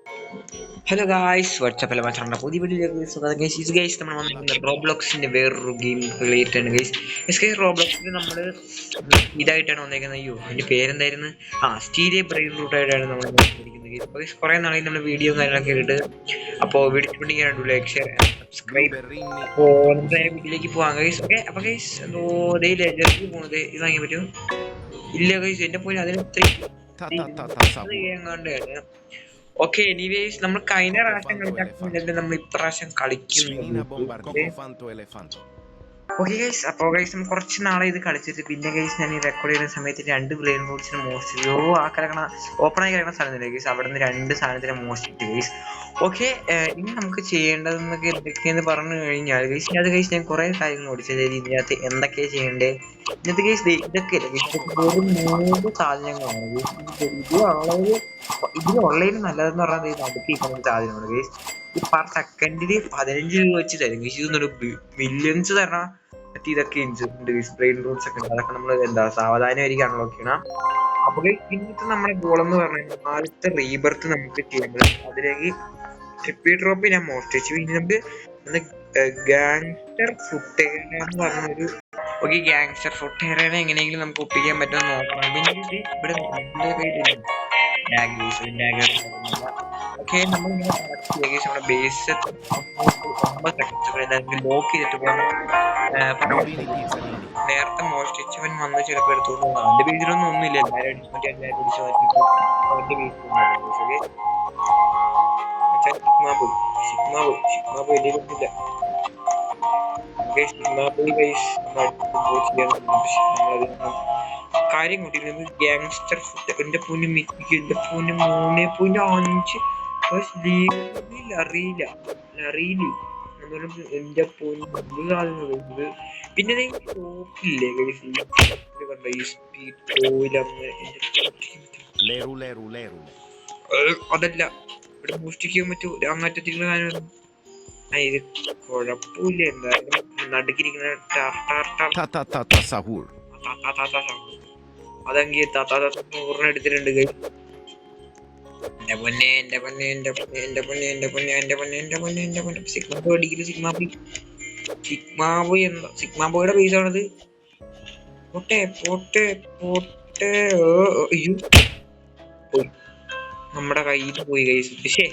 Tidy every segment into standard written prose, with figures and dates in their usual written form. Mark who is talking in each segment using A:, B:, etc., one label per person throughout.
A: Hello guys WhatsApp അല്ല മച്ചാ പുതിയ വീഡിയോയിലേക്ക് സ്വാഗതം ഗൈസ്. ഇത് ഗൈസ് നമ്മൾ വന്നിരിക്കുന്നത് റോബ്ലോക്സിന്റെ വേറൊരു ഗെയിം റിലേറ്റഡ് ആണ് ഗൈസ്. ഗൈസ് റോബ്ലോക്സിൽ നമ്മൾ ഇതായിട്ടാണ് വന്നേക്കുന്നത്. അയ്യോ അതിന്റെ പേരെന്തായിരുന്നു? സ്റ്റീരിയ ബ്രെയിൻ റൂട്ടായിട്ടാണ് നമ്മൾ വന്നിരിക്കുന്നത് ഗൈസ്. കുറേ നാളെ നമ്മൾ വീഡിയോ കാര്യങ്ങളൊക്കെ ഇട്ട് അപ്പോൾ വീഡിയോ ലൈക്ക് ഷെയർ സബ്സ്ക്രൈബ്. അപ്പോൾ നമുക്ക് വീട്ടിലേക്ക് പോകാം ഗൈസ്. ഓക്കെ അപ്പോൾ ഗൈസ് എന്തോ ലെജറിലേക്ക് പോകുന്നത് ഇത് വാങ്ങിക്കാൻ പറ്റും? ഇല്ല ഗൈസ് എന്റെ പോലെ അതിന് എങ്ങാണ്ടാണ്. ഓക്കെ എനിവേസ് നമ്മൾ കഴിഞ്ഞ പ്രാവശ്യം കളിച്ചാൽ നമ്മൾ ഇപ്രാവശ്യം കളിക്കുന്നു. ഓക്കെ ഗൈസ് അപ്പോൾ ഗൈസ് നമ്മൾ കുറച്ച് നാളെ ഇത് കളിച്ചിട്ട് പിന്നെ ഗൈസ് ഞാൻ ഈ റെക്കോർഡ് ചെയ്യുന്ന സമയത്ത് 2 ബ്രെയിൻ റൂട്ട്സിന് മോഷ്ടിച്ചു. ഓപ്പണായി കിടക്കുന്ന സ്ഥലത്തില്ല ഗൈസ്. അവിടെ നിന്ന് 2 സാധനത്തിന് മോഷ്ടിച്ചു ഗൈസ്. ഓക്കെ ഇനി നമുക്ക് ചെയ്യേണ്ടതെന്നൊക്കെ എന്തൊക്കെയെന്ന് പറഞ്ഞു കഴിഞ്ഞാൽ ഗൈസ് അത് ഗൈസ് ഞാൻ കുറേ കാര്യങ്ങൾ ഓടിച്ചത് ഇതിനകത്ത് എന്തൊക്കെയാണ് ചെയ്യേണ്ടത് ഇന്നത്തെ ഗൈസ് ഇതൊക്കെ അല്ല ഗൈസ് വെറും 3 സാധനങ്ങളാണ് ഗൈസ്. ഇതിലുള്ളതിന് നല്ലതെന്ന് പറഞ്ഞാൽ ഇത് അടുപ്പിക്കുന്ന സാധനമാണ് ഗൈസ്. ഈ പെർ സെക്കൻഡില് 15 രൂപ വെച്ച് തരും ഗൈസ്. ഇതൊന്നും മില്യൺസ് തരണം. മറ്റേ ഇതൊക്കെ ഉണ്ട് ബ്രെയിൻ റൂട്ട്സ് ഒക്കെ ഉണ്ട്. അതൊക്കെ നമ്മൾ എന്താ സാവധാനമായിരിക്കും അൺലോക്ക് ചെയ്യണം. അപ്പൊ ഇന്നത്തെ നമ്മുടെ ഗോൾ എന്ന് പറഞ്ഞാൽ ആദ്യത്തെ റീബർത്ത് നമുക്ക് ചെയ്യുന്നത് അതിലേക്ക് ട്രിപ്പി ഡ്രോപ്പ് ഞാൻ മോഷ്ടിച്ചു. ഇനി നമുക്ക് ഗാങ്സ്റ്റർ ഫുട്ടേറ എന്ന് പറഞ്ഞൊരു ഗാങ്സ്റ്റർ ഫുട്ടേറനെ എങ്ങനെയെങ്കിലും നമുക്ക് ഒപ്പിക്കാൻ പറ്റുമെന്ന് നോക്കണം. പിന്നെ ഇവിടെ ഓക്കെ നമ്മളിങ്ങനെ നമ്മുടെ ബേസ് ലോക്ക് ചെയ്തിട്ട് പോകണം. നേരത്തെ മോഷ്ടിച്ചവൻ വന്ന് ചിലപ്പോൾ എടുത്തോണ്ട് പോകും. അവന്റെ ബേസിലൊന്നും ഒന്നുമില്ല. എല്ലാവരും അടിച്ചു കാര്യം കൂട്ടിയിരുന്നത് ഗാങ്സ്റ്റർ എന്റെ പൊന്നു മിറ്റിക്ക് എന്റെ പൊന്നു 3.5 അറിയില്ല എന്റെ പൊന്നു. പിന്നെ ഷോപ്പില്ലേ കണ്ട ഈ സ്പീഡ് അതല്ല ഇവിടെ മോഷ്ടിക്കാൻ പറ്റൂ. അങ്ങറ്റത്തിരിക്കുന്ന കാര്യം ഇത് കുഴപ്പമില്ല. എന്തായാലും നടുക്കിരിക്കുന്ന അതെങ്കിൽ എടുത്തിട്ടുണ്ട്. സിഗ്മാബോയുടെ പൈസ ആണത്. നമ്മുടെ കയ്യിൽ പോയി കൈസ്. പക്ഷേ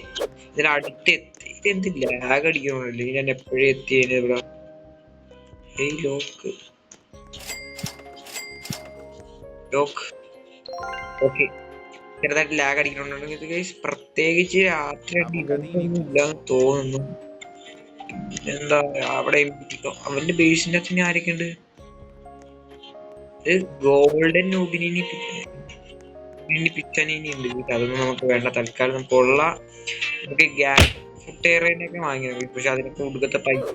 A: ഇതിനടുത്ത് ഇതെന്തില്ല ലാഗ് അടിക്കണമല്ലോ. ഞാൻ എപ്പോഴും എത്തിയത് ഇവിടെ ലോക്ക് ഓക്കെ ചെറുതായിട്ട് ലാഗ് അടിക്കണുണ്ടെങ്കിൽ പ്രത്യേകിച്ച് രാത്രി ഇല്ലാന്ന് തോന്നുന്നു. എന്താ അവിടെ അവന്റെ ബേസിന്റെ അച്ഛന് ആരൊക്കെ ഉണ്ട്? ഗോൾഡൻ നോബിനി പിച്ചനീനി ഉണ്ട്. അതൊന്നും നമുക്ക് വേണ്ട. തൽക്കാലം നമുക്കുള്ള നമുക്ക് ഫുട്ടേറേനൊക്കെ വാങ്ങിയത്. പക്ഷെ അതിനൊക്കെ ഒടുക്കത്തെ പൈസ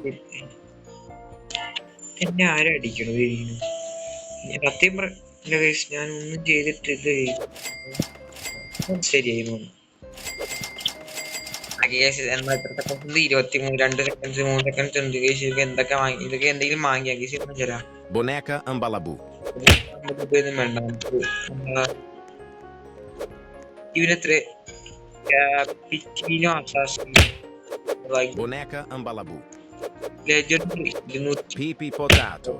A: എന്നെ ആരും അടിക്കണത്. സത്യം ഞാൻ ഒന്നും ചെയ്തിട്ടില്ല. ശരിയായി 2 സെക്കൻഡ്സ് 3 സെക്കൻഡ്സ് ഉണ്ട്. എന്തൊക്കെ വാങ്ങി ഇതൊക്കെ എന്തെങ്കിലും വാങ്ങിയാ ചേരാ
B: Boneca Ambalabu.
A: വേണ്ട നമുക്ക് ഇവനെത്ര
B: Boneca Ambalabu.
A: Legendary
B: Pipi Potato.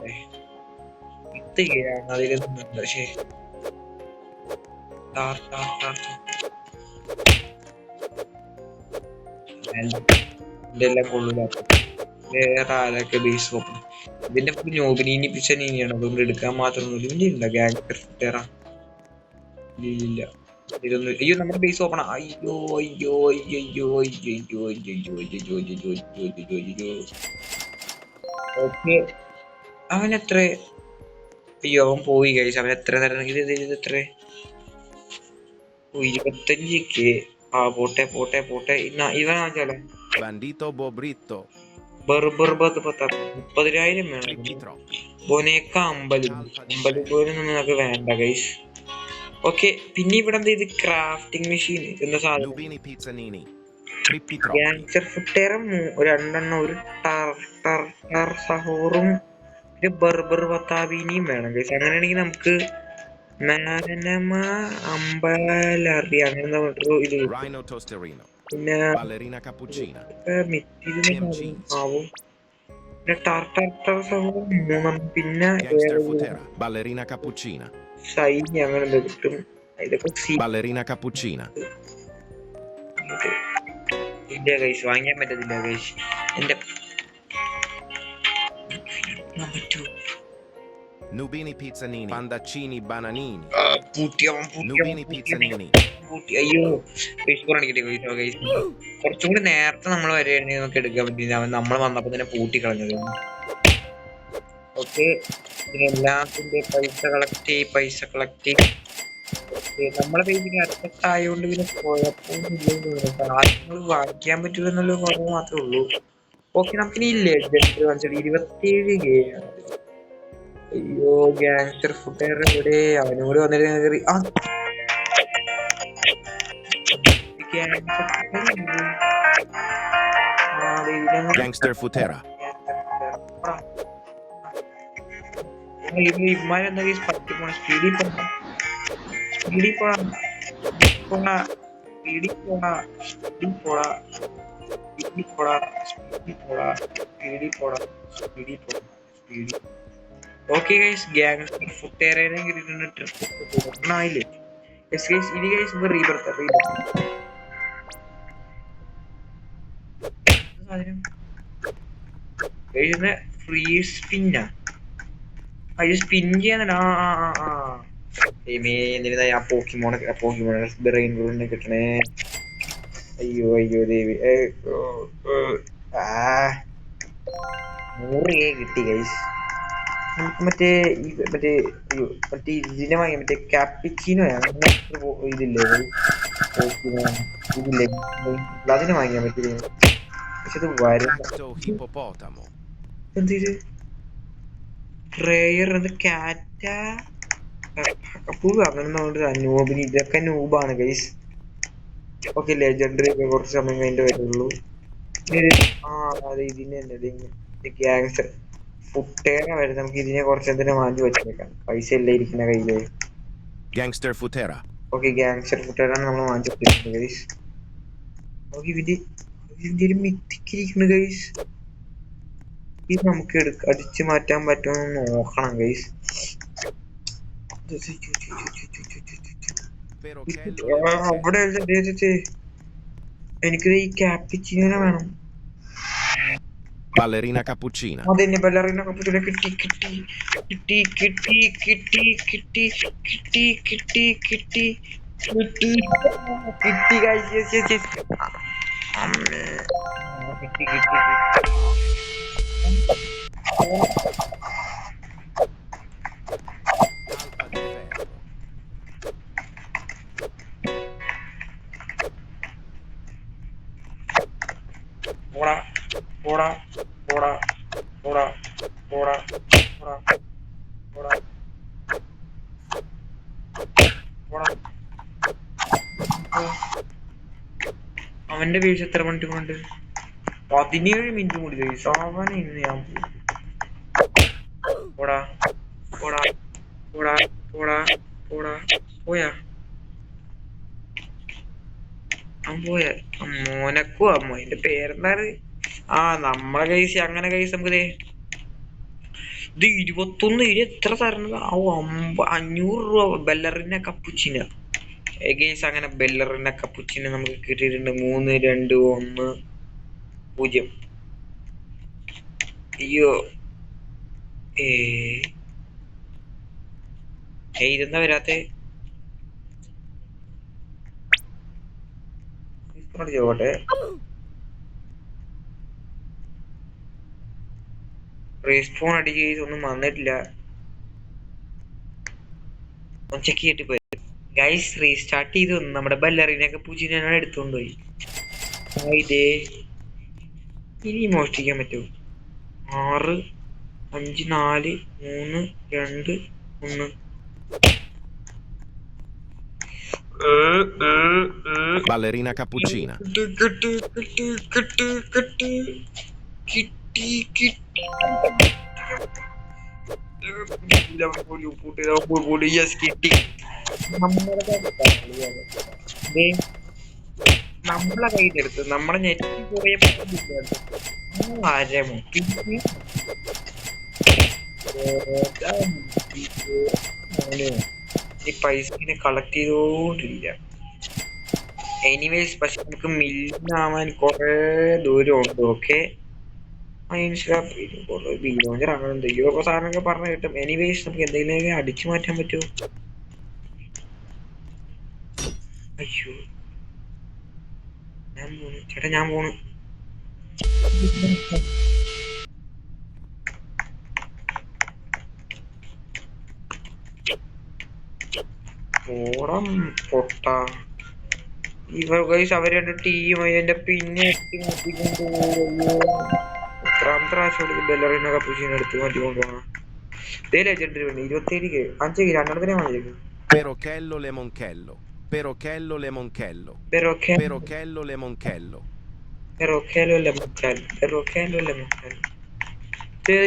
A: അതിലൊന്നും പക്ഷേ ഇതെല്ലാം കൊള്ളൂല. വേറെ ആരൊക്കെ ബേസ് നോക്കണം. ഇതിന്റെ നോബിനി പിച്ചനീനിയാണ്. അതുകൊണ്ട് എടുക്കാൻ മാത്രമൊന്നുമില്ല. ഇതിന്റെ ഉണ്ടോ ഗാങ്സ്റ്റർ ഫുട്ടേറ? ഇല്ല ഇതൊന്നും. അയ്യോ നമ്മുടെ ബേസ് ഓപ്പണാ. അയ്യോ ഓക്കെ അവനെത്ര? അയ്യോ അവൻ പോയി കഴിച്ചു. അവൻ എത്ര തരം ഇത് എത്ര? 25K. പോട്ടെ ഇവനാച്ചാലോ
B: Bandito Bobrito.
A: 30,000 വേണം. ബൊനേക്ക 50 പോലും നമുക്ക് വേണ്ട ഗൈസ്. ഓക്കെ പിന്നെ ഇവിടെ എന്താ ഇത്? ക്രാഫ്റ്റിംഗ് മെഷീൻ എന്താ സാധനം? ഗാങ്സ്റ്റർ ഫുട്ടേറും 2 ഒരു ടർ സഹോറും ഒരു ബർബർ വത്താബീനിയും വേണം ഗൈസ്. അങ്ങനെയാണെങ്കിൽ നമുക്ക് മാനമ അമ്പലറി അങ്ങനെ ഇത് പിന്നെ
B: Ballerina cappuccina.
A: Material
B: Jeans.
A: ആവും. പിന്നെ ടാർട്ടാർ സംഭവം 3 പിന്നെ
B: Gangster Futera. Ballerina cappuccina.
A: Shiny അങ്ങനെ എന്തോ കിട്ടും. ഇതൊക്കെ
B: Ballerina cappuccina.
A: ഇല്ല കൈസ് വാങ്ങിക്കാൻ പറ്റത്തില്ല കൈസ്. എന്റെ
B: Nubini pizzanini. Pandaccini bananini.
A: പൂട്ടി
B: Nubini pizzanini.
A: അയ്യോ കുറച്ചും കൂടി നേരത്തെ നമ്മൾ വരികയാണെങ്കിൽ നമുക്ക് എടുക്കാൻ പറ്റില്ല. അവൻ നമ്മൾ വന്നപ്പോ തന്നെ പൂട്ടി കളഞ്ഞത്. ഓക്കെ ഇതിനെല്ലാത്തിന്റെ പൈസ കളക്ട് നമ്മളെ പേജിൽ അറ്റത്ത് ആയതുകൊണ്ട് പിന്നെ കുഴപ്പമൊന്നുമില്ല. സാധനങ്ങൾ വാങ്ങിക്കാൻ പറ്റില്ല എന്നുള്ള കുറവ് മാത്രമേ ഉള്ളൂ. ഓക്കെ നമുക്കിനി ലെജൻഡറി വാങ്ങിച്ചാൽ 27 ഗെയിം. അയ്യോ ഗാങ്സ്റ്റർ ഫുട്ടേർ എവിടെ? അവനോട് വന്നിട്ട്
B: Gangster Futera.
A: ഇമാരെന്താ പറ്റിപ്പോണ സ്പീഡിൽ ഓക്കെ ഗൈസ് ഗാങ്സ്റ്റർ ഫുട്ടേറിനെ കിട്ടിയിട്ടുണ്ട്. ട്രിപ്പ് ഇനി ഗൈസ് റീബർത്ത് ഫ്രീ സ്പിന്നാ. അത് സ്പിൻ ചെയ്യാൻ എന്തിനാ പോക്കിമോണെ ബ്രെയിൻ റൂളിനെ കിട്ടണേ. അയ്യോ ദേവി 100 കിട്ടി ഗൈസ്. നമുക്ക് മറ്റേ ഇതിനെ വാങ്ങിയ മറ്റേ ക്യാപ്പിച്ചിനോ ഇതില്ലേ അതിനെ വാങ്ങിയാൻ പറ്റില്ല. പക്ഷെ അത് വരും.
B: Cacto hippopotamo.
A: എന്ത് റെയർ അത് കാറ്റ അങ്ങനെ നൂബിന് ഇതൊക്കെ നൂബാണ് ഗൈസ്. ഓക്കെ ലെജൻഡറി ഒക്കെ കുറച്ച് സമയം കഴിഞ്ഞിട്ട് വരുള്ളൂ. അതെ ഇതിന് തന്നെ ഗ്യാങ്സ്റ്റർ ഫുട്ടേറ വരും. നമുക്ക് ഇതിനെ കുറച്ചെന്തിനെ മാറ്റി വെച്ചേക്കാം. പൈസ എല്ലാം ഇരിക്കുന്ന കയ്യില്.
B: Gangster Futera.
A: ഓക്കെ ഗ്യാങ്സ്റ്റർ ഫുട്ടേറാണ് നമ്മൾ മാറ്റി വെച്ചിരിക്കുന്നത് ഗൈസ്. ഓക്കെ ഇതിന്റെ ഒരു മിത്തിക്കിരിക്കുന്നു ഗൈസ്. ഇത് നമുക്ക് അടിച്ചു മാറ്റാൻ പറ്റുമെന്ന് നോക്കണം ഗൈസ്. അവിടെ എനിക്കിത് ഈ ക്യാപ്പിച്ചിനെ വേണം.
B: Ballerina cappuccina.
A: അതെന്നെ ബെല്ലറിന കപ്പുച്ചിനെ കിട്ടി ഗൈസ്. അമ്മേ കിട്ടി അവന്റെ പേജ് എത്ര മിനിറ്റ് കൊണ്ട് 17 മിനിറ്റ് കൂടി കഴിച്ചു. അവനെ ഇന്ന് ഞാൻ പോയാ പോയാ മോനക്കോ അമ്മ എന്റെ പേരെന്താണ്? നമ്മളെ കൈസ് അങ്ങനെ കൈസ് നമുക്ക് ഇത് 21 ഇത് എത്ര തരണത്? 500 രൂപ ബെല്ലറിന കപ്പുച്ചിന ഗൈസ്. അങ്ങനെ ബെല്ലറിന കപ്പുച്ചിന നമുക്ക് കിട്ടിയിട്ടുണ്ട്. 3 2 1 0. അയ്യോ ഇതെന്താ വരാത്തെ? ചോട്ടെ റീസ്പോൺ അടിച്ച് ഒന്നും വന്നിട്ടില്ല. ചെക്ക് ചെയ്തിട്ട് പോയി ഗൈസ്. റീസ്റ്റാർട്ട് ചെയ്ത് വന്നു. നമ്മുടെ ബെല്ലറിനൊക്കെ പൂച്ചിനാണ് എടുത്തോണ്ട് പോയി. ഇതേ ഇനി മോഷ്ടിക്കാൻ പറ്റുമോ? 6 5 4 3 2 1.
B: Ballerina cappuccina.
A: നമ്മളെ കയ്യിലെടുത്ത് നമ്മളെ നെറ്റ് പോയപ്പോ ആരമോ പിന്നെ ഈ പൈസ ഇങ്ങനെ കളക്ട് ചെയ്തോണ്ടിരിക്കുക. എനിവേസ് പക്ഷെ നമുക്ക് മില്യനാവാൻ കുറെ ദൂരമുണ്ട്. ഓക്കെ ബില്യോഞ്ചർ അങ്ങനെ എന്തെങ്കിലുമൊക്കെ സാധനമൊക്കെ പറഞ്ഞു കിട്ടും. എനിവേസ് നമുക്ക് എന്തെങ്കിലും അടിച്ചു മാറ്റാൻ പറ്റുമോ? അയ്യോ ഞാൻ പോണു ചേട്ടാ, ഞാൻ പോണു. ഓടം പൊട്ട ഇവർ ഗൈസ് അവർ രണ്ട് ടീം എന്റെ പിന്നെ എത്രാമത്തെ പ്രാവശ്യം ബെല്ലറിനെ കപ്പൂച്ചിനെ എടുത്ത് മാറ്റിക്കൊണ്ട് പോകണം. ഇതേ ലെജൻഡറി വേണ്ടി 27 5 രണ്ടെണ്ണത്തിനെ വന്നിരിക്കും.
B: Perochello Lemonchello. Perochello Lemonchello. Perochello Lemonchello.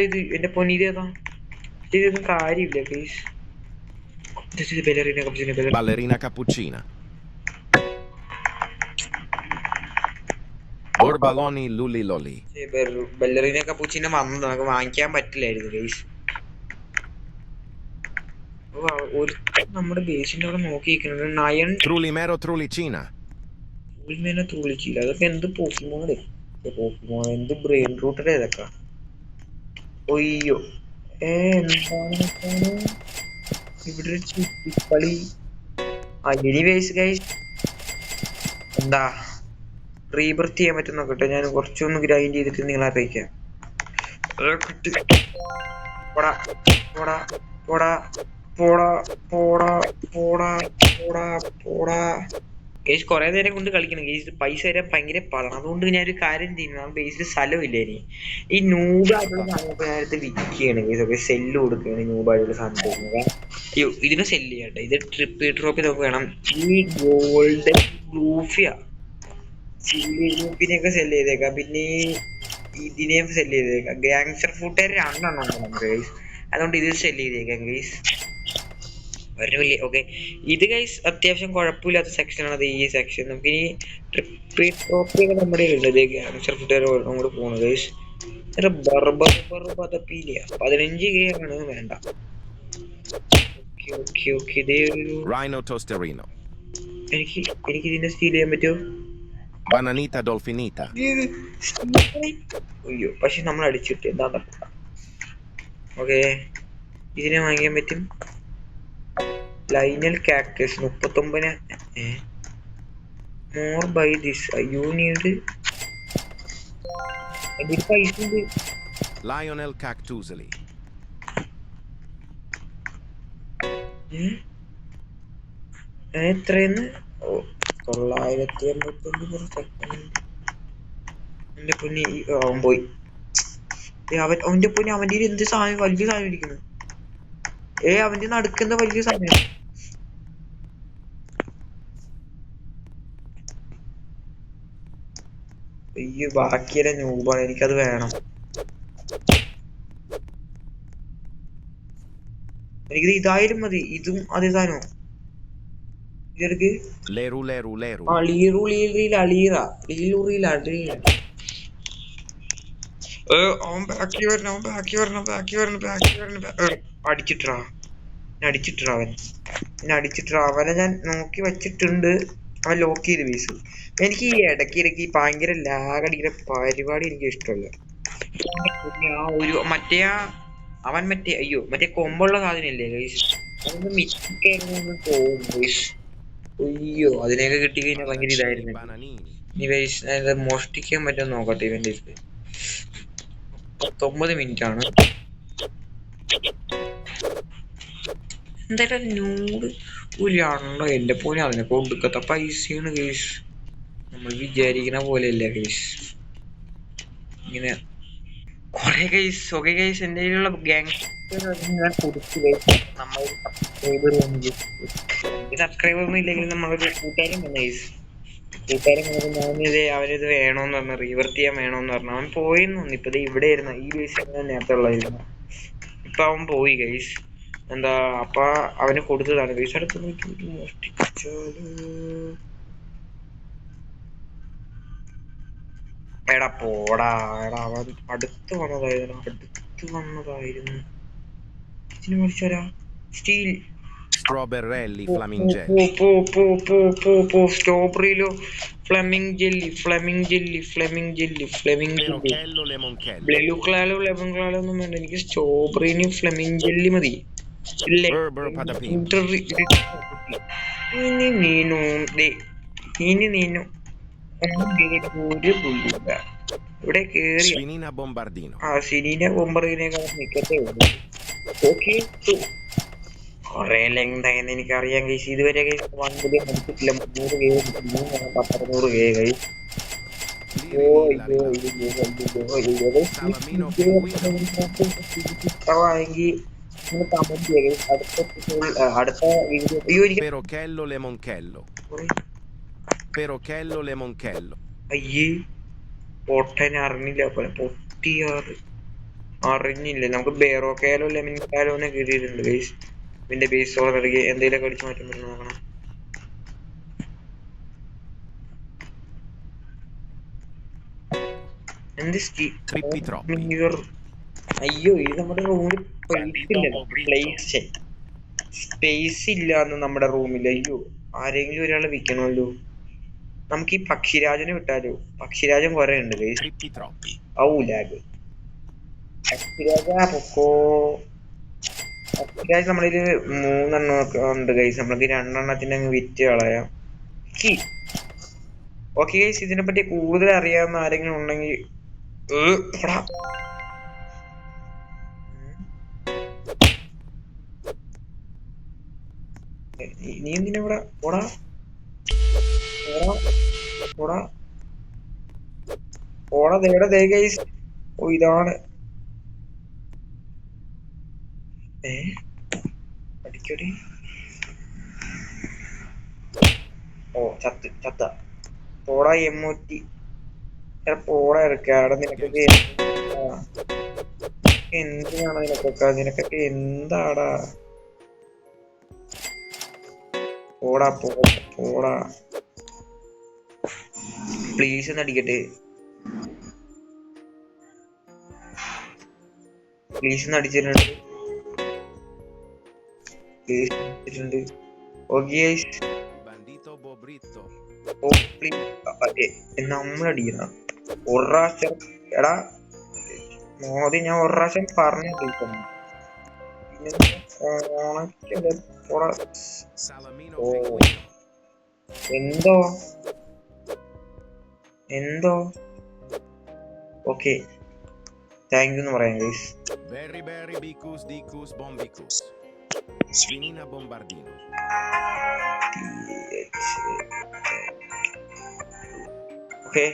A: ഇത് എന്റെ പൊന്നിതേതാ? ഇതൊന്നും കാര്യമില്ല guys. Ballerina Cappuccina
B: Ballerina cappuccina. Orbaloni Lulli Lolli.
A: Ballerina Cappuccina വന്ന് നമുക്ക് വാങ്ങിക്കാൻ പറ്റില്ലായിരുന്നു ഗൈസ്. ഒരു നമ്മുടെ ബേസിന്റെ അവിടെ നോക്കിയിരിക്കുന്നത് നയൻ
B: Trulimero Trulicina.
A: ഉൾമേനെ തുള്ളിച്ചില്ല. അതൊക്കെ എന്ത് പോക്കിമോണേ, പോക്കിമോൺ എന്ത് ബ്രെയിൻ റൂട്ടഡ് ഇതൊക്കെ. ഒയ്യോ എന്താണ് ഇവിടെ ഒരു ചുറ്റിക്കളി. എനിവേസ് ഗൈസ് എന്താ റീബർത്ത് ചെയ്യാൻ പറ്റും നോക്കട്ടെ. ഞാൻ കുറച്ചൊന്ന് ഗ്രൈൻഡ് ചെയ്തിട്ട് നിങ്ങളെ അറിയിക്കാം. പോടാ പോടാ പോടാ പോടാ പോടാ പോടാ പോടാ പോടാ. കേസ് കുറെ നേരം കൊണ്ട് കളിക്കണം കേസ്. പൈസ തരാൻ ഭയങ്കര പാടാണ്. അതുകൊണ്ട് ഞാനൊരു കാര്യം ചെയ്യുന്നു, ആ ബേസിൽ സ്ഥലമില്ല ഇനി. ഈ നൂബായിട്ടുള്ള സാധനമൊക്കെ ഞാനടുത്ത് വിൽക്കുകയാണ് കേസ്. ഒക്കെ സെല്ല് കൊടുക്കുകയാണ് നൂബായിട്ടുള്ള സാധനത്തിന്. അയ്യോ ഇതിനെ സെല്ല് ചെയ്യട്ടെ. ഇത് ട്രിപ്പ് നമുക്ക് വേണം. ഈ ഗോൾഡൻ ഗ്രൂഫിയ ചില്ലി ഗ്രൂപ്പിനെയൊക്കെ സെല്ല് ചെയ്തേക്കാം. പിന്നെ ഇതിനെയും സെല്ല് ചെയ്തേക്കാം. ഗാങ്സ്റ്റർ ഫുട്ടേർ 2 എണ്ണം ഉണ്ട് നമുക്ക് ഗൈസ്. അതുകൊണ്ട് ഇത് സെല്ല് ചെയ്തേക്കാം ഗൈസ്. വലിയ ഓക്കെ. ഇത് ഗൈസ് അത്യാവശ്യം കുഴപ്പമില്ലാത്ത സെക്ഷനാണ് ഈ സെക്ഷൻ. നമുക്ക് ഇനി ട്രോഫിയൊക്കെ നമ്മുടെ ഉള്ളത് ഗാങ്സ്റ്റർ ഫുട്ടേർ അങ്ങോട്ട് പോകണം ഗൈസ്. 15K ആണ് വേണ്ട. ഓക്കെ ഇതേ ഒരു
B: Rhino Tosterino.
A: എനിക്ക് ഇതിനെ സ്റ്റീൽ ചെയ്യാൻ പറ്റുമോ?
B: Bananita Dolfinita.
A: അയ്യോ പക്ഷെ നമ്മൾ അടിച്ചിട്ട് എന്താ. ഓക്കെ ഇതിനെ വാങ്ങിക്കാൻ പറ്റും. Lionel cactus 39. More buy this you need പൈസ ഉണ്ട്.
B: Lionel Cactusoli.
A: എത്രയെന്ന്? 989. എന്റെ പൊന്നി അവൻ പോയി. അവന്റെ പൊന്നി അവന്റെ എന്ത് സാധനം വലിയ സാധനം ഇരിക്കുന്നു. അവന്റെ നടുക്കുന്ന വലിയ സാധനം. അയ്യോ ബാക്കിയെല്ലാം നൂബാണ്. എനിക്കത് വേണം. എനിക്കിത് ഇതായാലും മതി. ഇതും അതേ സാധനമോ? ഇതെടുക്ക്.
B: Leru Leru Leru.
A: അവൻ ബാക്കി വരണം. അടിച്ചിട്ടാ അവനെ ഞാൻ നോക്കി വെച്ചിട്ടുണ്ട്. അവൻ ലോക്ക് ചെയ്ത് വീശു. എനിക്ക് ഈ ഇടയ്ക്ക് ഭയങ്കര ലാഗ് അടിക്കുന്ന പരിപാടി എനിക്ക് ഇഷ്ടമല്ല. ആ ഒരു അവൻ മറ്റേ കൊമ്പുള്ള സാധനല്ലേ ഗൈസ്, അതൊന്ന് മിക്കായിരുന്നു തോന്നുന്നു ഗൈസ്. അയ്യോ അതിനെയൊക്കെ കിട്ടി കഴിഞ്ഞാൽ ഭയങ്കര ഇതായിരുന്നു. ഇനി ഗൈസ് മോഷ്ടിക്കാൻ പറ്റുമെന്ന് നോക്കട്ടെ. ഇവന്റെ 9 മിനിറ്റ് ആണ്. എന്തായാലും നൂറ് ഒരു അണ്ണോ എന്റെ പോലെ അതിനെ കൊടുക്കത്ത പൈസയാണ് ഗൈസ്. നമ്മൾ വിചാരിക്കുന്ന പോലെയല്ല ഗൈസ്. ഇങ്ങനെ കൊറേ ഗൈസ്. ഓക്കെ ഗൈസ് എന്റെ കയ്യിലുള്ള സബ്സ്ക്രൈബർ ഒന്നും ഇല്ലെങ്കിൽ നമ്മളൊരു കൂട്ടുകാരൻ വന്നു ഗൈസ്. അവനിത് വേണോന്ന് പറഞ്ഞു, റീവർത്ത് ചെയ്യാൻ വേണോന്ന് പറഞ്ഞു. അവൻ പോയിന്ന് തോന്നുന്നു. ഇപ്പൊ ഇവിടെ ഇരുന്ന ഈ ബേസ് നേരത്തെ ഉള്ളായിരുന്നു. ഇപ്പൊ അവൻ പോയി ഗൈസ്. എന്താ അപ്പൊ അവന് കൊടുത്തതാണ് ഗൈസ്. അടുത്ത് നോക്കി മോഷ്ടിച്ചാല് എടാ പോടാ, എടാ അവൻ അടുത്ത് വന്നതായിരുന്നു. ഇതിന് വിളിച്ചോരാ സ്റ്റീൽ.
B: Strawberrelli flamingelli.
A: സ്ട്രോബെറിയിലോ flaming jelly.
B: Perochello lemonchello.
A: Lemon ഒന്നും വേണ്ട, എനിക്ക് സ്ട്രോബെറിന് ഫ്ലെമിംഗ് ജെല്ലി മതി.
B: Berber patapim.
A: നീനു ഒരു പുല്ലില്ല ഇവിടെ കേറി.
B: Sfinina bombardino.
A: സിനീനെ ബൊമ്പറിനേക്കാൾ മിക്കത്തേ ഉള്ളൂ. ഓക്കെ, കൊറേ ലെങ്ത് ആയെന്ന് എനിക്കറിയാം കൈസ്. ഇതുവരെ കൈസ് 1 മില്യൺ അടിച്ചിട്ടില്ല. 300K 400K കൈസ്.
B: Salamino pinguino.
A: ഇഷ്ടമായെങ്കിൽ നിങ്ങൾ കമന്റ് ചെയ്യുക. അടുത്ത video
B: Perochello lemonchello. Perochello lemonchello.
A: അയ്യേ പൊട്ടനെ അറിഞ്ഞില്ല പോലെ പൊട്ടിയാറ് അറിഞ്ഞില്ല. നമുക്ക് ബേറോക്കാലോ ലെമൻകാലോ കിട്ടിയിട്ടുണ്ട് ഗൈസ്. ഇതിന്റെ ബേസ് ഓർഡർ എന്തെങ്കിലും അടിച്ചു മാറ്റാൻ പറ്റും നോക്കണം. എന്ത്
B: Trippi troppi.
A: അയ്യോ ഇത് നമ്മുടെ റൂമിൽ സ്പേസ് ഇല്ലാന്ന് നമ്മുടെ റൂമിൽ. അയ്യോ ആരെങ്കിലും ഒരാളെ വിൽക്കണമല്ലോ. നമുക്ക് ഈ പക്ഷിരാജനെ വിട്ടാലോ? പക്ഷിരാജൻ കുറെ ഉണ്ട് ഗൈസ്.
B: Trippi troppi.
A: ഔ ലാഗ്. പക്ഷിരാജ പൊക്കോ. പക്ഷിരാജ് നമ്മളില് 3 ഒക്കെ ഉണ്ട് ഗൈസ്. നമ്മൾക്ക് 2 എണ്ണത്തിന് അങ്ങ് വിറ്റ് കളയാം. ഓക്കെ ഗൈസ്, ഇതിനെ പറ്റി കൂടുതൽ അറിയാവുന്ന ആരെങ്കിലും ഉണ്ടെങ്കിൽ നീ എന്തിനാ ഇവിടെ ഓടാ ഓടാ ഓടാ ദേടാ ദേ ഗൈസ്. ഓ ഇതാണ് അടിക്കടി. ഓ ചത്ത പോടാ എമ്മൂറ്റി. പോടാ എടുക്കാടെ. നിനക്കൊക്കെ എന്തിനാണ് നിനക്കൊക്കെ എന്താടാ? പോടാ പോടാ പ്ലീസ് ഒന്ന് അടിക്കട്ടെ. പ്ലീസ് ഒന്ന് അടിച്ചിട്ടുണ്ട്.
B: Bandito bobrito.
A: നമ്മളടിക്കണം ഒരു പ്രാവശ്യം. എടാ മോദി ഞാൻ ഒരു പ്രാവശ്യം പറഞ്ഞു കേൾക്കുന്നു.
B: Salamino
A: Oh.
B: pinguino.
A: എന്തോ ഓക്കെ താങ്ക് യു എന്ന് പറയാം guys.
B: Berry bicus dicus bombicus. Sfinina bombardino.
A: Okay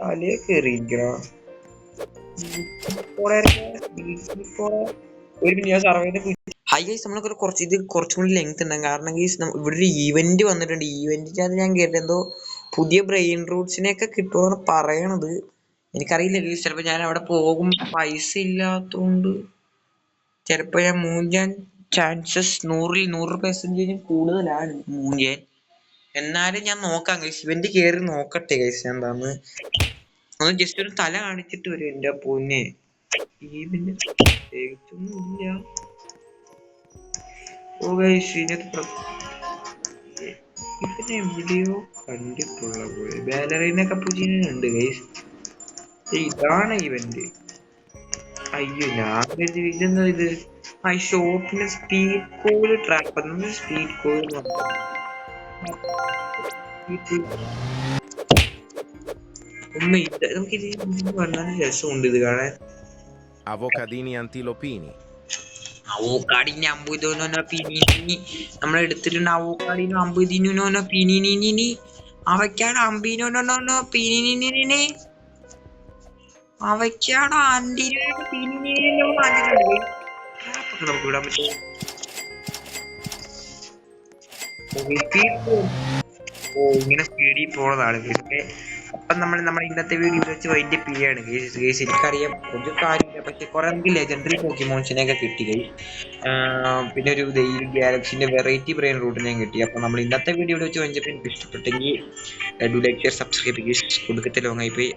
A: തലയെ കേറിയിരിക്കണ ഒരു ഞാൻ സർവൈന്റെ. ഹൈ ഗൈസ്, നമ്മളൊക്കെ കുറച്ചും കൂടി ലെങ്ത് ഉണ്ടാകും. കാരണം ഗൈസ് ഇവിടെ ഒരു ഈവന്റ് വന്നിട്ടുണ്ട്. ഈവന്റിനകത്ത് ഞാൻ കേട്ടത് എന്തോ പുതിയ ബ്രെയിൻ റൂട്ട്സിനെയൊക്കെ കിട്ടുമെന്ന് പറയണത്. എനിക്കറിയില്ല ഗൈസ്. ചിലപ്പോൾ ഞാൻ അവിടെ പോകും. പൈസ ഇല്ലാത്തതുകൊണ്ട് ചിലപ്പോൾ ഞാൻ മൂഞ്ചാൻ ചാൻസസ് 100% കൂടുതലാണ് മൂഞ്ചാൻ. എന്നാലും ഞാൻ നോക്കാം ഗൈസ്. ഇവന്റ് കേറി നോക്കട്ടെ ഗൈസ്. എന്താന്ന് ഒന്ന് ജസ്റ്റ് ഒരു തല കാണിച്ചിട്ട് വരും. എന്റെ പൊന്നെ ഇതിന് പ്രത്യേകിച്ചൊന്നുമില്ല. ഓ ഗൈസ് ഇതിനകത്ത് ഇതിനെ എവിടെയോ കണ്ടിട്ടുള്ള പോലെ. ബാലറീന കപ്പുച്ചിനുണ്ട് ഗൈസ്. ഇതാണ് ഇവന്റ്. അയ്യോ ഞാൻ ഇതെന്താ ഇത്? ആ ഷോപ്പിന് speed call trap. Speed call നമുക്ക് ഇത് വളരെ രസമുണ്ട് ഇത് കാണാൻ.
B: Avocadini antilopini.
A: അവോക്കാടിന് അമ്പുതോനോ പിനി നമ്മൾ എടുത്തിട്ടുണ്ട്. അവോക്കാടിന് അമ്പുതിനോ പിനി അവയ്ക്കാണ് അമ്പിനോനോ പിനി അവയ്ക്കാണ് അന്തിനോ പിനിനോ നമുക്ക് വിടാൻ പറ്റും. ഓ ഇങ്ങനെ സ്പീഡിൽ പോണതാണ്. പിന്നെ അപ്പം നമ്മുടെ ഇന്നത്തെ വീഡിയോ വെച്ച് വൈൻഡ് അപ്പ് ചെയ്യാണ് ഗൈസ്. എനിക്കറിയാം ഒരു കാര്യമില്ല, പക്ഷെ കുറെ നമുക്ക് ലെജൻഡറി പോക്കിമോൺസിനെയൊക്കെ കിട്ടി ഗൈസ്. പിന്നെ ഒരു ഗാലക്സിന്റെ വെറൈറ്റി ബ്രെയിൻ റൂട്ടിനെയും കിട്ടി. അപ്പോൾ നമ്മൾ ഇന്നത്തെ വീഡിയോ വെച്ച് വൈൻഡ് അപ്പ്. എനിക്ക് ഇഷ്ടപ്പെട്ടെങ്കിൽ do like share subscribe guys. കൊടുക്കത്തെ ലോങ്ങായി പോയി.